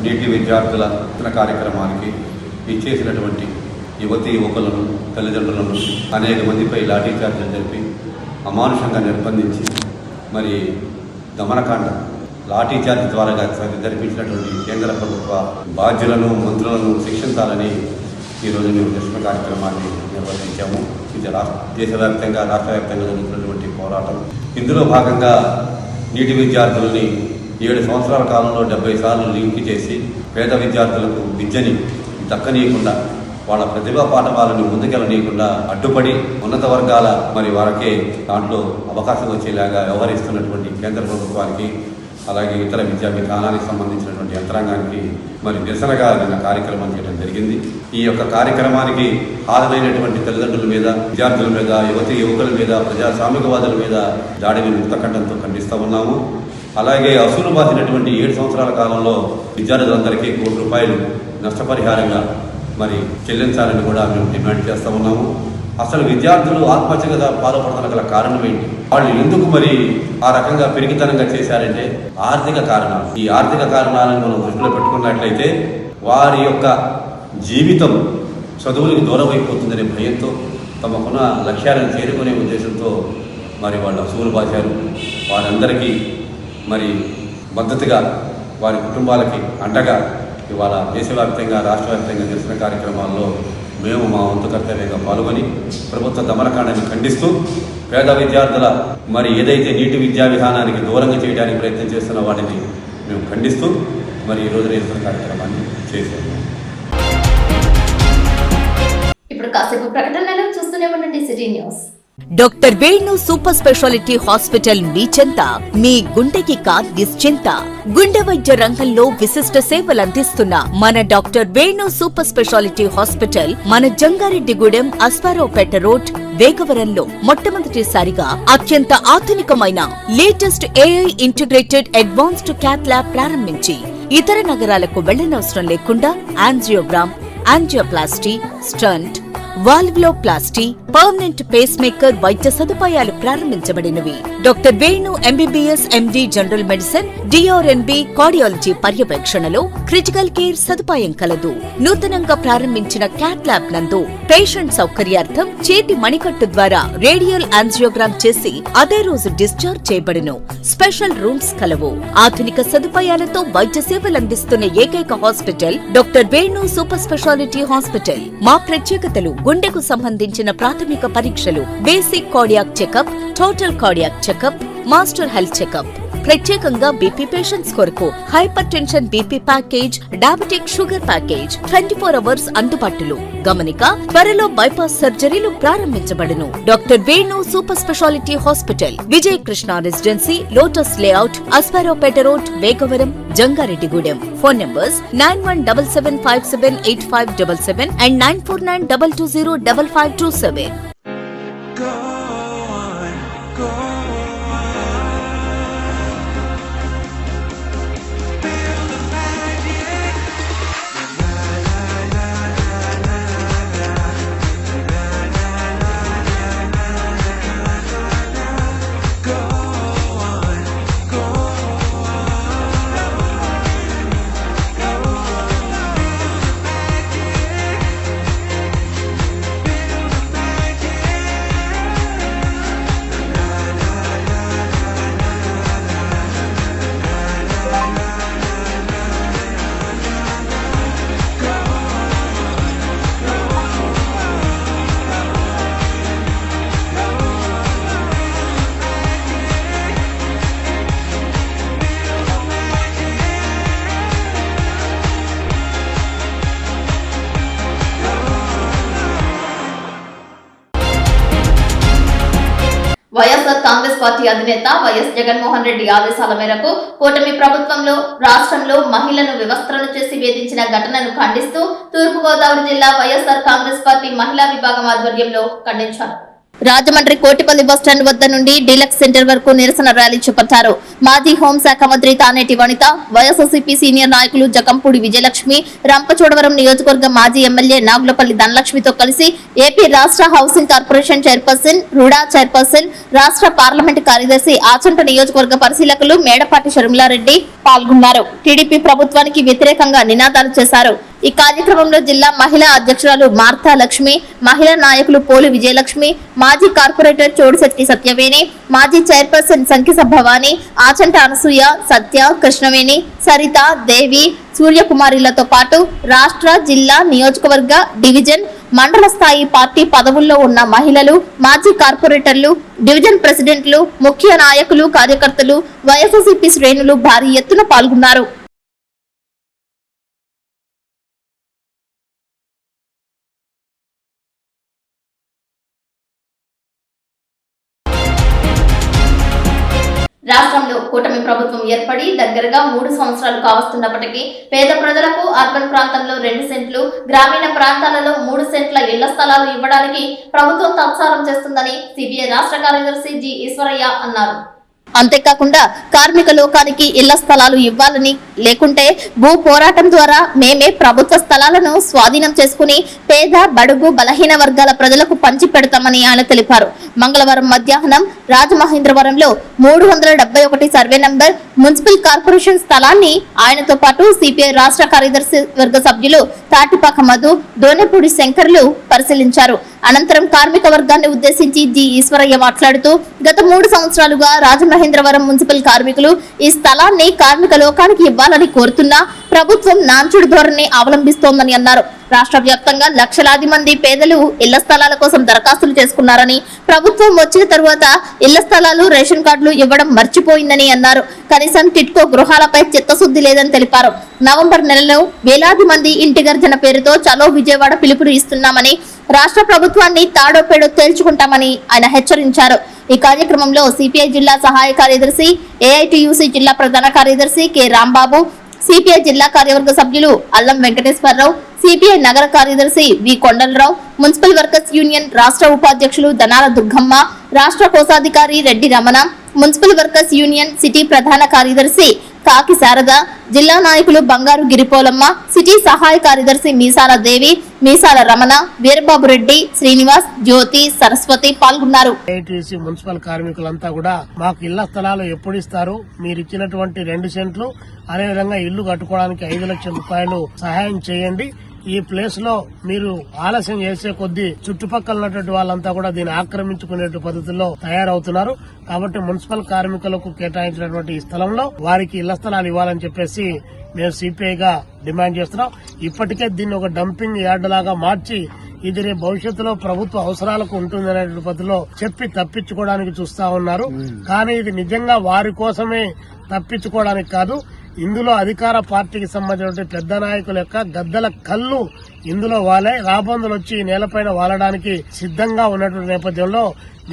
నీటి విద్యార్థుల కార్యక్రమానికి ఇచ్చేసినటువంటి యువతీ యువకులను, తల్లిదండ్రులను అనేక మందిపై లాఠీ చార్జీలు జరిపి అమానుషంగా నిర్బంధించి మరి దమనకాండ లాఠీ చార్జీ ద్వారా జరిపించినటువంటి కేంద్ర ప్రభుత్వ బాధ్యులను, మంత్రులను శిక్షించాలని ఈరోజు మేము నిరసన కార్యక్రమాన్ని నిర్వహించాము. ఇది దేశవ్యాప్తంగా, రాష్ట్ర వ్యాప్తంగా జరుగుతున్నటువంటి పోరాటం. ఇందులో భాగంగా నీటి విద్యార్థులని 7 సంవత్సరాల కాలంలో 70 సార్లు లింక్ చేసి పేద విద్యార్థులకు విద్యని దక్కనీయకుండా, వాళ్ళ ప్రతిభా పాఠవాలను ముందుకెళ్ళనీయకుండా అడ్డుపడి ఉన్నత వర్గాల మరి వారికే దాంట్లో అవకాశం వచ్చేలాగా వ్యవహరిస్తున్నటువంటి కేంద్ర ప్రభుత్వానికి, అలాగే ఇతర విద్యా విధానానికి సంబంధించినటువంటి యంత్రాంగానికి మరి నిరసనగా నిన్న కార్యక్రమం చేయడం జరిగింది. ఈ యొక్క కార్యక్రమానికి హాజరైనటువంటి తల్లిదండ్రుల మీద, విద్యార్థుల మీద, యువకుల మీద, ప్రజాస్వామికవాదుల మీద దాడిని ముక్తకంఠంతో ఖండిస్తూ ఉన్నాము. అలాగే అసూలు బాసినటువంటి 7 సంవత్సరాల కాలంలో విద్యార్థులందరికీ ₹1 నష్టపరిహారంగా మరి చెల్లించాలని కూడా మేము డిమాండ్ చేస్తూ ఉన్నాము. అసలు విద్యార్థులు ఆత్మహత్యగా పాల్పడుతున్న గల కారణం ఏంటి? వాళ్ళు ఎందుకు మరి ఆ రకంగా పెరిగితనంగా చేశారంటే ఆర్థిక కారణాలు. ఈ ఆర్థిక కారణాలను మనం దృష్టిలో పెట్టుకున్నట్లయితే వారి యొక్క జీవితం చదువులకు దూరం అయిపోతుందనే భయంతో, తమకున్న లక్ష్యాలను చేరుకునే ఉద్దేశంతో మరి వాళ్ళు అసూలు బాశారు. వారందరికీ మరి మద్దతుగా, వారి కుటుంబాలకి అండగా ఇవాళ దేశవ్యాప్తంగా, రాష్ట్ర వ్యాప్తంగా నిరసన కార్యక్రమాల్లో మేము మా వంతు కర్తవ్యంగా పాల్గొని ప్రభుత్వ దమనకాండాన్ని ఖండిస్తూ పేద విద్యార్థుల మరి ఏదైతే నీటి విద్యా విధానానికి దూరంగా చేయడానికి ప్రయత్నం చేస్తున్న వాటిని మేము ఖండిస్తూ మరి ఈ రోజు నిరసన కార్యక్రమాన్ని చేశాము. ఇప్పుడు కాసేపు ప్రకటనలు చూస్తూనే ఉండండి city news. Doctor Venu super speciality hospital మీ చెంత, మీ గుండెకి నిశ్చింత. గుండె వైద్య రంగంలో విశిష్ట సేవలు అందిస్తున్న మన doctor Venu super speciality hospital మన జంగారెడ్డిగూడెం, అస్పారావుపేట రోడ్, వేగవరంలో మొట్టమొదటిసారిగా అత్యంత ఆధునికమైన latest AI integrated advanced cath lab ప్రారంభించి ఇతర నగరాలకు వెళ్లనవసరం లేకుండా angiogram, angioplasty, stent, valvuloplasty, permanent pacemaker వైద్య సదుపాయాలు ప్రారంభించబడినవి. Doctor Venu MBBS MD general medicine DRNB cardiology పర్యవేక్షణలో క్రిటికల్ కేర్ సదుపాయం కలదు. నూతనంగా ప్రారంభించిన క్యాట్ ల్యాబ్ నందు పేషెంట్ సౌకర్యార్థం చేతి మణికట్టు ద్వారా రేడియల్ యాంజియోగ్రామ్ చేసి అదే రోజు డిశ్చార్జ్ చేయబడును. స్పెషల్ రూమ్స్ కలవు. ఆధునిక సదుపాయాలతో వైద్య సేవలు అందిస్తున్న ఏకైక hospital doctor Venu super speciality hospital. మా ప్రత్యేకతలు: గుండెకు సంబంధించిన ప్రాథమిక పరీక్షలు, basic cardiac checkup, total cardiac checkup, master health checkup. ప్రత్యేకంగా బీపీ పేషెంట్స్ కొరకు hypertension BP package, diabetic sugar package 24 hours అందుబాటులో. గమనిక: త్వరలో బైపాస్ సర్జరీలు ప్రారంభించబడును. Doctor Venu super speciality hospital, Vijaya Krishna residency, lotus layout, Aswaraopeta road, Vegavaram, Jangareddygudem. Phone numbers 9177578577 and 9492205527. YSR Congress party అధినేత YS Jaganmohan Reddy ఆదేశాల మేరకు కూటమి ప్రభుత్వంలో రాష్ట్రంలో మహిళను వివస్త్రను చేసి వేధించిన ఘటనను ఖండిస్తూ తూర్పుగోదావరి జిల్లా వైఎస్ఆర్ కాంగ్రెస్ పార్టీ మహిళా విభాగం ఆధ్వర్యంలో ఖండించారు. రాజమండ్రి కోటిపల్లి బస్టాండ్ వద్ద నుండి డీలక్స్ సెంటర్ వరకు నిరసన ర్యాలీ చేపట్టారు. మాజీ హోంశాఖ మంత్రి తానేటి వనిత, వైఎస్ఆర్సీపీ సీనియర్ నాయకులు జకంపూడి విజయలక్ష్మి, రంపచోడవరం నియోజకవర్గ మాజీ ఎమ్మెల్యే నాగులపల్లి ధనలక్ష్మితో కలిసి ఏపీ రాష్ట్ర housing corporation chairperson, RUDA chairperson, రాష్ట్ర పార్లమెంటు కార్యదర్శి, ఆచంట నియోజకవర్గ పరిశీలకులు మేడపాటి షర్మిలారెడ్డి పాల్గొన్నారు. టీడీపీ ప్రభుత్వానికి వ్యతిరేకంగా నినాదాలు చేశారు. ఈ కార్యక్రమంలో జిల్లా మహిళా అధ్యక్షురాలు మార్తా లక్ష్మి, మహిళా నాయకులు పోలి విజయలక్ష్మి, మాజీ కార్పొరేటర్ చోడిశెట్టి సత్యవేణి, మాజీ చైర్పర్సన్ సంకిస భవాని, ఆచంట అనసూయ, సత్య, కృష్ణవేణి, సరిత, దేవి, సూర్యకుమారిలతో పాటు రాష్ట్ర, జిల్లా, నియోజకవర్గ, డివిజన్, మండల స్థాయి పార్టీ పదవుల్లో ఉన్న మహిళలు, మాజీ కార్పొరేటర్లు, డివిజన్ ప్రెసిడెంట్లు, ముఖ్య నాయకులు, కార్యకర్తలు, వైఎస్ఆర్సీపీ శ్రేణులు భారీ ఎత్తున పాల్గొన్నారు. రాష్ట్రంలో కూటమి ప్రభుత్వం ఏర్పడి దగ్గరగా 3 సంవత్సరాలు కావస్తున్నప్పటికీ పేద ప్రజలకు అర్బన్ ప్రాంతంలో 2 సెంట్లు, గ్రామీణ ప్రాంతాలలో 3 సెంట్ల ఇళ్ల స్థలాలు ఇవ్వడానికి ప్రభుత్వం తాత్సారం చేస్తుందని సిపిఐ రాష్ట్ర కార్యదర్శి జి ఈశ్వరయ్య అన్నారు. అంతేకాకుండా కార్మిక లోకానికి ఇళ్ల స్థలాలు ఇవ్వాలని, లేకుంటే భూ పోరాటం ద్వారా మేమే ప్రభుత్వ స్థలాలను స్వాధీనం చేసుకుని పేద, బడుగు, బలహీన వర్గాల ప్రజలకు పంచి పెడతామని ఆయన తెలిపారు. మంగళవారం మధ్యాహ్నం రాజమహేంద్రవరంలో 371 సర్వే నంబర్ మున్సిపల్ కార్పొరేషన్ స్థలాన్ని ఆయనతో పాటు సిపిఐ రాష్ట్ర కార్యదర్శి వర్గ సభ్యులు తాటిపాక మధు, దోనెపూడి శంకర్లు పరిశీలించారు. అనంతరం కార్మిక వర్గాన్ని ఉద్దేశించి జి ఈశ్వరయ్య మాట్లాడుతూ గత 3 సంవత్సరాలుగా రాజమహేంద్రవరం మున్సిపల్ కార్మికులు ఈ స్థలాన్ని కార్మిక లోకానికి ఇవ్వాలని కోరుతున్నా ప్రభుత్వం నాంచుడు ధోరణి అవలంబిస్తోందని అన్నారు. రాష్ట్ర వ్యాప్తంగా లక్షలాది మంది పేదలు ఇళ్ల స్థలాల కోసం దరఖాస్తులు చేసుకున్నారని, ప్రభుత్వం వచ్చిన తరువాత ఇళ్ల స్థలాలు, రేషన్ కార్డులు ఇవ్వడం మర్చిపోయిందని అన్నారు. కనీసం టిట్కో గృహాలపై చిత్తశుద్ధి లేదని తెలిపారు. నవంబర్ నెలలో వేలాది మంది ఇంటి గర్జన పేరుతో చలో విజయవాడ పిలుపుని ఇస్తున్నామని, రాష్ట్ర ప్రభుత్వాన్ని తాడో పేడో తేల్చుకుంటామని ఆయన హెచ్చరించారు. ఈ కార్యక్రమంలో సిపిఐ జిల్లా సహాయ కార్యదర్శి, ఏఐటియుసి జిల్లా ప్రధాన కార్యదర్శి కె రాంబాబు, సిపిఐ జిల్లా కార్యవర్గ సభ్యులు అల్లం వెంకటేశ్వరరావు, సిపిఐ నగర కార్యదర్శి వి కొండలరావు, మున్సిపల్ వర్కర్స్ యూనియన్ రాష్ట్ర ఉపాధ్యక్షులు దనాల దుర్గమ్మ, రాష్ట్ర కోశాధికారి Reddy Ramana, municipal workers union city ప్రధాన కార్యదర్శి కాకి శారద, జిల్లా నాయకులు బంగారు గిరిపోలమ్మ, సిటీ సహాయ కార్యదర్శి మీసాల దేవి, మీసాల రమణ, వీరబాబు రెడ్డి, శ్రీనివాస్, జ్యోతి, సరస్వతి పాల్గొన్నారు. ఏటీసీ మున్సిపల్ కార్మికులంతా కూడా మాకు ఇళ్ల స్థలాలు ఎప్పుడు ఇస్తారు, మీరు ఇచ్చినటువంటి 2 సెంట్లు అదేవిధంగా ఇల్లు కట్టుకోవడానికి 5 లక్షల రూపాయలు సహాయం చేయండి. ఈ ప్లేస్ లో మీరు ఆలస్యం చేసే కొద్దీ చుట్టుపక్కల ఉన్నటువంటి వాళ్ళంతా కూడా దీన్ని ఆక్రమించుకునే పద్ధతుల్లో తయారవుతున్నారు. కాబట్టి మున్సిపల్ కార్మికులకు కేటాయించినటువంటి ఈ స్థలంలో వారికి ఇళ్ల స్థలాలు ఇవ్వాలని చెప్పేసి మేము సిపిఐగా డిమాండ్ చేస్తున్నాం. ఇప్పటికే దీన్ని ఒక డంపింగ్ యార్డ్ లాగా మార్చి ఇది రేపు భవిష్యత్తులో ప్రభుత్వ అవసరాలకు ఉంటుందనే పద్ధతిలో చెప్పి తప్పించుకోవడానికి చూస్తా ఉన్నారు. కానీ ఇది నిజంగా వారి కోసమే తప్పించుకోవడానికి కాదు. ఇందులో అధికార పార్టీకి సంబంధించిన పెద్ద నాయకుల యొక్క గద్దల కళ్ళు ఇందులో వాలే రాబందులు వచ్చి నేలపైన వాలడానికి సిద్ధంగా ఉన్నటువంటి నేపథ్యంలో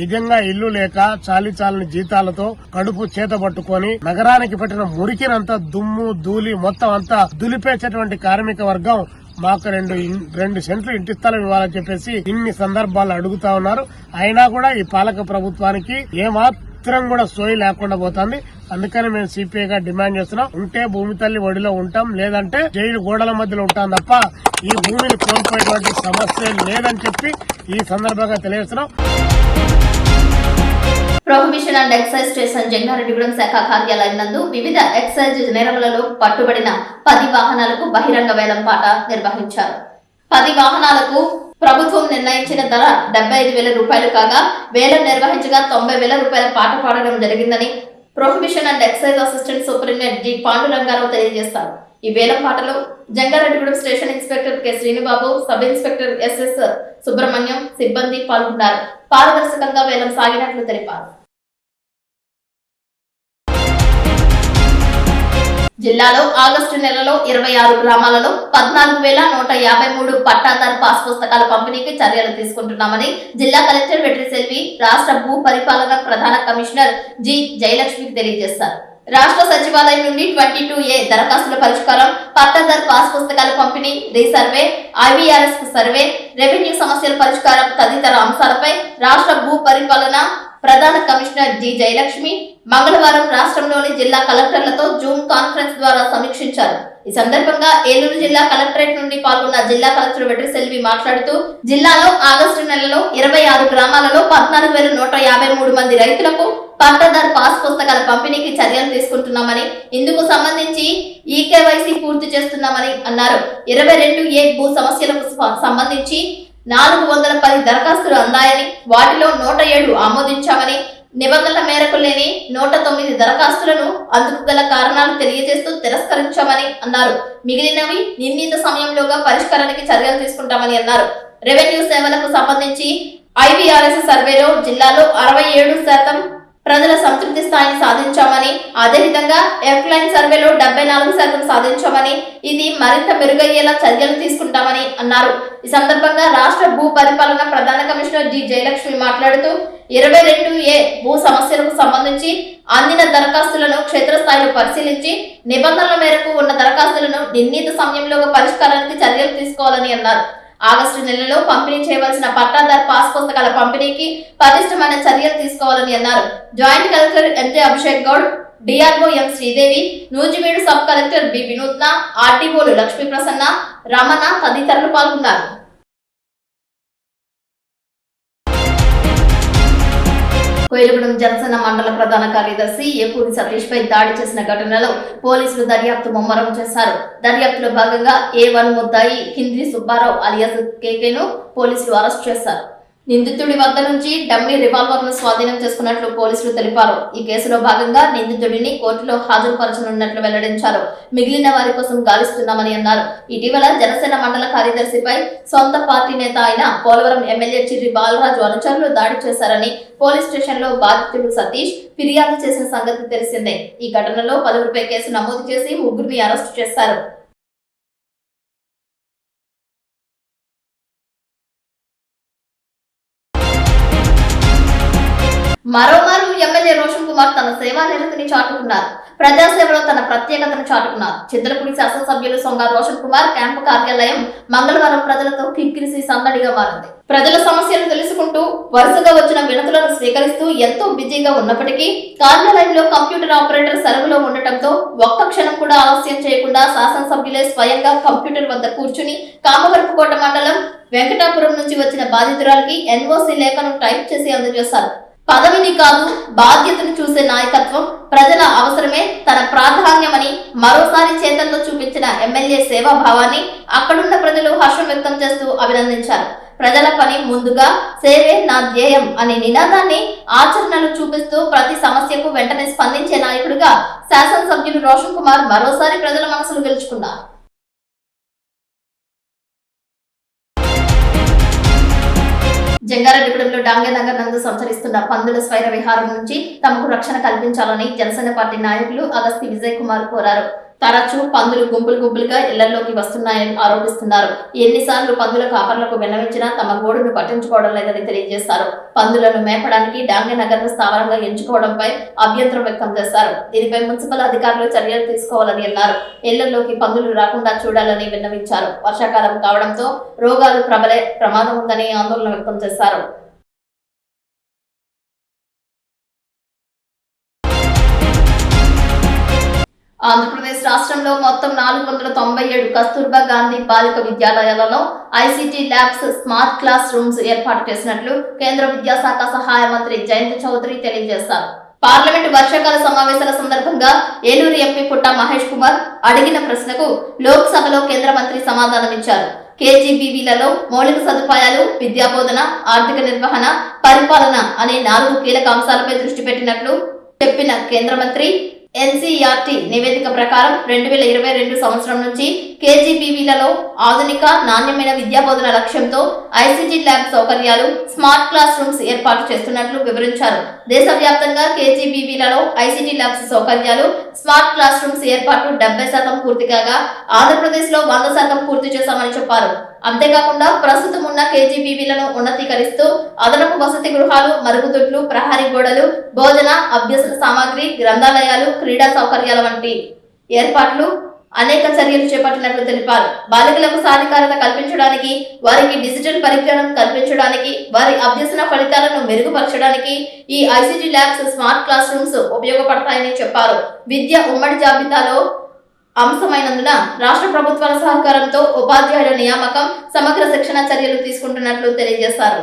నిజంగా ఇల్లు లేక చాలని జీతాలతో కడుపు చేత పట్టుకొని నగరానికి పెట్టిన మురికినంతా దుమ్ము ధూళి మొత్తం అంతా దులిపేసేటువంటి కార్మిక వర్గం మాకు 2 సెంట్లు ఇంటి స్థలం ఇవ్వాలని చెప్పేసి ఇన్ని సందర్భాలు అడుగుతా ఉన్నారు. అయినా కూడా ఈ పాలక ప్రభుత్వానికి ఏమాత్రం కూడా సోయి లేకుండా పోతుంది. అందుకని మేము సిపిఐగా డిమాండ్ చేస్తున్నాం. ఉంటే భూమి తల్లి ఒడిలో ఉంటాం, లేదంటే జైలు గోడల మధ్యలో ఉంటాం తప్ప ఈ భూమిని కోల్పోయేటువంటి సమస్య లేదని చెప్పి ఈ సందర్భంగా తెలియజేస్తున్నాం. Prohibition and excise station Jangareddygudem శాఖ కార్యాలయం నందు వివిధ ఎక్సైజ్ నేరములలో పట్టుబడిన 10 వాహనాలకు బహిరంగ వేలం పాట నిర్వహించారు. 10 వాహనాలకు ప్రభుత్వం నిర్ణయించిన ధర 75,000 రూపాయలు కాగా వేలం నిర్వహించగా 90,000 రూపాయల పాట పాడడం జరిగిందని prohibition and excise assistant superintendent G Pandurangarao తెలియజేశారు. ఈ వేలం పాటలో Jangareddygudem station inspector K Srinibabu, sub inspector SS Subrahmanyam సిబ్బంది పాల్గొన్నారు. పారదర్శకంగా వేలం సాగినట్లు తెలిపారు. జిల్లాలో ఆగస్టు నెలలో 26 గ్రామాలలో 14,153 పట్టాదారు పాస్ పుస్తకాల పంపిణీకి చర్యలు తీసుకుంటున్నామని జిల్లా కలెక్టర్ వెట్రి సెల్వి రాష్ట్ర భూ పరిపాలన ప్రధాన కమిషనర్ జి జయలక్ష్మికి తెలియజేశారు. రాష్ట్ర సచివాలయం నుండి 22A దరఖాస్తుల పరిష్కారం, పట్టాదారు పాస్ పుస్తకాల పంపిణీ, రీసర్వే, IVRS సర్వే, రెవెన్యూ సమస్యల పరిష్కారం తదితర అంశాలపై రాష్ట్ర భూ పరిపాలన ప్రధాన కమిషనర్ జి జయలక్ష్మి మంగళవారం రాష్ట్రంలోని జిల్లా కలెక్టర్లతో జూమ్ కాన్ఫరెన్స్ ద్వారా సమీక్షించారు. ఈ సందర్భంగా ఏలూరు జిల్లా కలెక్టరేట్ నుండి పాల్గొన్న జిల్లా కలెక్టర్ వెట్రి సెల్వి మాట్లాడుతూ జిల్లాలో ఆగస్టు నెలలో 26 గ్రామాలలో 14,153 మంది రైతులకు పట్టాదారు పాస్ పుస్తకాల పంపిణీకి చర్యలు తీసుకుంటున్నామని, ఇందుకు సంబంధించి ఈకేవైసీ పూర్తి చేస్తున్నామని అన్నారు. 22A భూ సమస్యలకు సంబంధించి 410 దరఖాస్తులు అందాయని, వాటిలో 107 ఆమోదించామని, నిబంధనల మేరకు లేని 109 దరఖాస్తులను అందుకు గల కారణాలు తెలియజేస్తూ తిరస్కరించామని అన్నారు. మిగిలినవి నిర్ణీత సమయంలోగా పరిష్కారానికి చర్యలు తీసుకుంటామని అన్నారు. రెవెన్యూ సేవలకు సంబంధించి IVRS సర్వేలో జిల్లాలో 67% ప్రజల సంతృప్తి స్థాయిని సాధించామని, అదేవిధంగా ఎఫ్లైన్ సర్వేలో 74% సాధించామని, ఇది మరింత మెరుగయ్యేలా చర్యలు తీసుకుంటామని అన్నారు. ఈ సందర్భంగా రాష్ట్ర భూ పరిపాలన ప్రధాన కమిషనర్ జి జయలక్ష్మి మాట్లాడుతూ 22A భూ సమస్యలకు సంబంధించి అందిన దరఖాస్తులను క్షేత్రస్థాయిలో పరిశీలించి నిబంధనల మేరకు ఉన్న దరఖాస్తులను నిర్ణీత సమయంలో పరిష్కారానికి చర్యలు తీసుకోవాలని అన్నారు. ఆగస్టు నెలలో పంపిణీ చేయవలసిన పట్టాదారు పాస్ పుస్తకాల పంపిణీకి పటిష్టమైన చర్యలు తీసుకోవాలని అన్నారు. Joint collector MJ Abhishek Goud, DRO M Sridevi, Nuzvid sub collector B Vinuthna, ఆర్టీఓలు లక్ష్మీ ప్రసన్న, రమణ తదితరులు పాల్గొన్నారు. కోయిలగూడెం జనసేన మండల ప్రధాన కార్యదర్శి ఏపూరి సతీష్ పై దాడి చేసిన ఘటనలో పోలీసులు దర్యాప్తు ముమ్మరం చేశారు. దర్యాప్తులో భాగంగా A1 ముద్దాయి కింద్రి సుబ్బారావు అలియాస్ కేకేను పోలీసులు అరెస్ట్ చేశారు. నిందితుడి వద్ద నుంచి డమ్మీ రివాల్వర్ ను స్వాధీనం చేసుకున్నట్లు పోలీసులు తెలిపారు. ఈ కేసులో భాగంగా నిందితుడిని కోర్టులో హాజరుపరచనున్నట్లు వెల్లడించారు. మిగిలిన వారి కోసం గాలిస్తున్నామని అన్నారు. ఇటీవల జనసేన మండల కార్యదర్శిపై సొంత పార్టీ నేత అయిన పోలవరం ఎమ్మెల్యే చిర్రి బాలరాజు అనుచరులు దాడి చేశారని పోలీస్ స్టేషన్ లో బాధితుడు సతీష్ ఫిర్యాదు చేసిన సంగతి తెలిసిందే. ఈ ఘటనలో 10 కేసు నమోదు చేసి 3 అరెస్టు చేశారు. మరోమారు ఎమ్మెల్యే రోషన్ కుమార్ తన సేవా నిరతిని చాటుకున్నారు. ప్రజాసేవలో తన ప్రత్యేకతను చాటుకున్నారు. చింతలపూడి శాసనసభ్యులు సొంగ రోషన్ కుమార్ క్యాంపు కార్యాలయం మంగళవారం ప్రజలతో కిక్కిరిసి సందడిగా మారింది. ప్రజల సమస్యలు తెలుసుకుంటూ వరుసగా వచ్చిన వినతులను స్వీకరిస్తూ ఎంతో బిజీగా ఉన్నప్పటికీ కార్యాలయంలో కంప్యూటర్ ఆపరేటర్ సెలవులో ఉండటంతో ఒక్క క్షణం కూడా ఆలస్యం చేయకుండా శాసనసభ్యులే స్వయంగా కంప్యూటర్ వద్ద కూర్చుని కామవరపుకోట మండలం వెంకటాపురం నుంచి వచ్చిన బాధితురాలికి ఎన్ఓసి లేఖను టైప్ చేసి అందజేశారు. పదవిని కాదు బాధ్యతను చూసే నాయకత్వం, ప్రజల అవసరమే తన ప్రాధాన్యమని మరోసారి చేతల్లో చూపించిన ఎమ్మెల్యే సేవాభావాన్ని అక్కడున్న ప్రజలు హర్షం వ్యక్తం చేస్తూ అభినందించారు. ప్రజల పని ముందుగా, సేవే నా ధ్యేయం అనే నినాదాన్ని ఆచరణలు చూపిస్తూ ప్రతి సమస్యకు వెంటనే స్పందించే నాయకుడిగా శాసనసభ్యులు రోషన్ కుమార్ మరోసారి ప్రజల మనసులు గెలుచుకున్నారు. జంగారెడ్డిగూడెంలో డాంగేనగర్ నందు సంచరిస్తున్న పందుల స్వైర విహారం నుంచి తమకు రక్షణ కల్పించాలని జనసేన పార్టీ నాయకులు అగస్తి విజయ్ కుమార్ కోరారు. తరచూ పందులు గుంపులుగా ఇళ్లలోకి వస్తున్నాయని ఆరోపిస్తున్నారు. ఎన్నిసార్లు పందుల కాపర్లకు విన్నవించినా తమ గోడును పట్టించుకోవడం లేదని తెలియజేశారు. పందులను మేపడానికి డాంగేనగర్ ను స్థావరంగా ఎంచుకోవడంపై అభ్యంతరం వ్యక్తం చేశారు. దీనిపై మున్సిపల్ అధికారులు చర్యలు తీసుకోవాలని అన్నారు. ఇళ్లలోకి పందులు రాకుండా చూడాలని విన్నవించారు. వర్షాకాలం కావడంతో రోగాలు ప్రబలే ప్రమాదం ఉందని ఆందోళన వ్యక్తం చేశారు. ఆంధ్రప్రదేశ్ రాష్ట్రంలో మొత్తం 497 కస్తూర్బా గాంధీ బాలిక విద్యాలయాలలో ICT labs, smart class rooms ఏర్పాటు చేసినట్లు కేంద్ర విద్యాశాఖ సహాయ మంత్రి జయంత్ చౌదరి తెలియజేశారు. పార్లమెంటు వర్షాకాల సమావేశాల సందర్భంగా ఏలూరు ఎంపీ పుట్ట మహేష్ కుమార్ అడిగిన ప్రశ్నకు లోక్సభలో కేంద్ర మంత్రి సమాధానమిచ్చారు. కేజీబీవీలలో మౌలిక సదుపాయాలు, విద్యాబోధన, ఆర్థిక నిర్వహణ, పరిపాలన అనే 4 కీలక అంశాలపై దృష్టి పెట్టినట్లు చెప్పిన కేంద్ర మంత్రి ఎన్సీఈఆర్టీ నివేదిక ప్రకారం 2022 సంవత్సరం నుంచి కేజీబీవీలలో ఆధునిక, నాణ్యమైన విద్యాబోధన లక్ష్యంతో ఐసీటీ ల్యాబ్ సౌకర్యాలు, స్మార్ట్ క్లాస్ రూమ్స్ ఏర్పాటు చేస్తున్నట్లు వివరించారు. దేశవ్యాప్తంగా కేజీబీవీలలో ఐసీటీ ల్యాబ్స్ సౌకర్యాలు, స్మార్ట్ క్లాస్ రూమ్స్ ఏర్పాటు 70% పూర్తి కాగా ఆంధ్రప్రదేశ్ లో 100% పూర్తి చేశామని చెప్పారు. అంతేకాకుండా ప్రస్తుతం ఉన్న కేజీబీవీలను ఉన్నతీకరిస్తూ అదనపు వసతి గృహాలు, మరుగుదొడ్లు, ప్రహరీ గోడలు, భోజన, అభ్యసన సామాగ్రి, గ్రంథాలయాలు, క్రీడా సౌకర్యాల వంటి ఏర్పాట్లు అనేక చర్యలు చేపట్టినట్లు తెలిపారు. బాలికలకు సాధికారత కల్పించడానికి, వారికి డిజిటల్ పరిజ్ఞానం కల్పించడానికి, వారి అభ్యసన ఫలితాలను మెరుగుపరచడానికి ఈ ICT labs, smart class rooms ఉపయోగపడతాయని చెప్పారు. విద్య ఉమ్మడి జాబితాలో అంశమైనందున రాష్ట్ర ప్రభుత్వాల సహకారంతో ఉపాధ్యాయుల నియామకం, సమగ్ర శిక్షణ చర్యలు తీసుకుంటున్నట్లు తెలియజేశారు.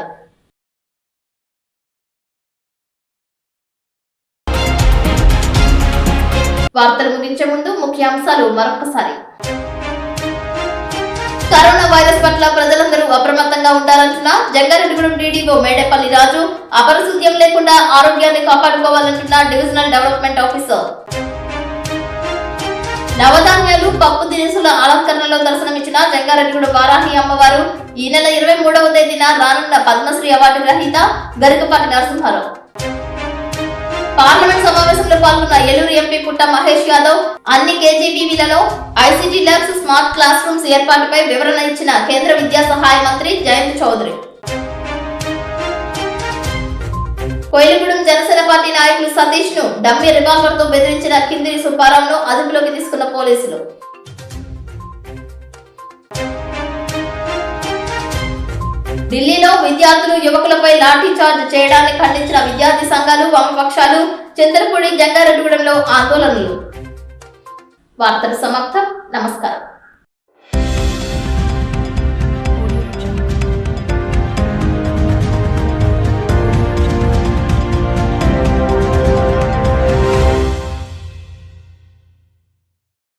వార్తలు ముగించే ముందు ముఖ్యాంశాలు మరొకసారి. కరోనా వైరస్ పట్ల ప్రజలందరూ అప్రమత్తంగా ఉండాలంటున్న జంగారెడ్డిగూడెం డీడీఓ మేడేపల్లి రాజు. అపరిశుద్ధ్యం లేకుండా ఆరోగ్యాన్ని కాపాడుకోవాలంటున్న డివిజనల్ డెవలప్మెంట్ ఆఫీసర్. నవధాన్యాలు, పప్పు దినుసుల అలంకరణలో దర్శనమిచ్చిన జంగారెడ్డిగూడెం వారాహి అమ్మవారు. ఈ నెల 23వ తేదీన రానున్న పద్మశ్రీ అవార్డు గ్రహీత గరికపాటి నరసింహారావు. పార్లమెంట్ సమావేశంలో పాల్గొన్న ఏలూరు ఎంపీ పుట్ట మహేష్ యాదవ్. అన్ని కేజీబీవీలలో ICT labs, smart class rooms ఏర్పాటుపై వివరణ ఇచ్చిన కేంద్ర విద్యా సహాయ మంత్రి జయంత్ చౌదరి. కోయిలగూడెం జనసేన పార్టీ నాయకులు సతీష్ ను డమ్మీ రివాల్వర్ తో బెదిరించిన కిందిరి సుబ్బారావును అదుపులోకి తీసుకున్న పోలీసులు. ఢిల్లీలో విద్యార్థులు, యువకులపై లాఠీ చార్జ్ చేయడాన్ని ఖండించిన విద్యార్థి సంఘాలు, వామపక్షాలు. చింతలపూడి, జంగారెడ్డిగూడెంలో ఆందోళనలు. వార్తలు సమాప్తం. నమస్కారం.